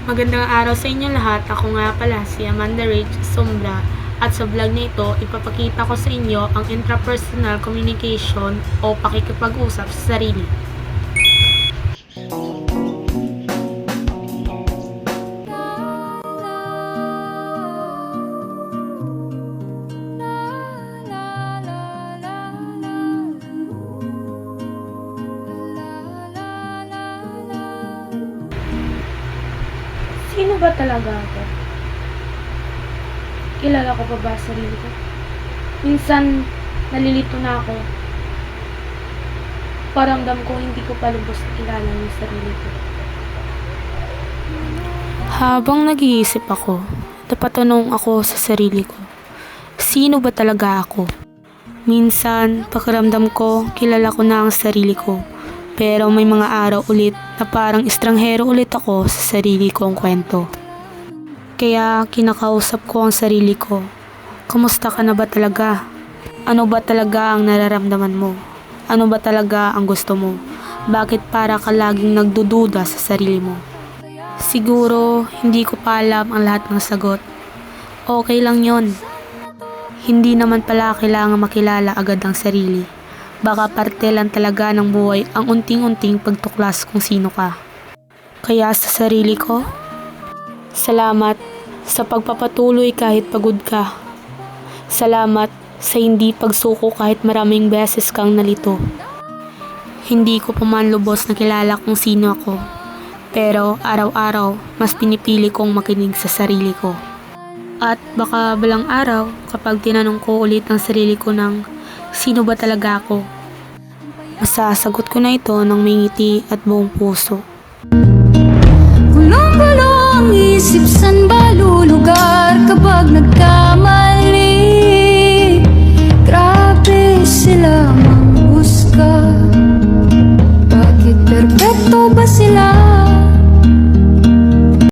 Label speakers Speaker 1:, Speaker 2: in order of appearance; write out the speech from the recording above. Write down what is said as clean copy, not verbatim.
Speaker 1: Magandang araw sa inyo lahat. Ako nga pala si Amanda Rage Sombra at sa vlog na ito, ipapakita ko sa inyo ang intrapersonal communication o pakikipag-usap sa sarili. Sino ba talaga ako? Kilala ko pa ba sarili ko? Minsan, nalilito na ako. Paramdam ko hindi ko pa lubos na kilala yung sarili ko. Habang nag-iisip ako, napatanong ako sa sarili ko. Sino ba talaga ako? Minsan, pakiramdam ko, kilala ko na ang sarili ko. Pero may mga araw ulit na parang estranghero ulit ako sa sarili kong kwento. Kaya kinakausap ko ang sarili ko. Kamusta ka na ba talaga? Ano ba talaga ang nararamdaman mo? Ano ba talaga ang gusto mo? Bakit para ka laging nagdududa sa sarili mo? Siguro hindi ko pa alam ang lahat ng sagot. Okay lang yon. Hindi naman pala kailangan makilala agad ang sarili. Baka parte lang talaga ng buhay ang unting-unting pagtuklas kung sino ka. Kaya sa sarili ko, salamat sa pagpapatuloy kahit pagod ka. Salamat sa hindi pagsuko kahit maraming beses kang nalito. Hindi ko pa man lubos na kilala kung sino ako. Pero araw-araw, mas pinipili kong makinig sa sarili ko. At baka balang araw, kapag tinanong ko ulit ang sarili ko ng sino ba talaga ako, masasagot ko na ito ng may ngiti at buong puso.
Speaker 2: Gulong-gulo ang isip, san ba lulugar kapag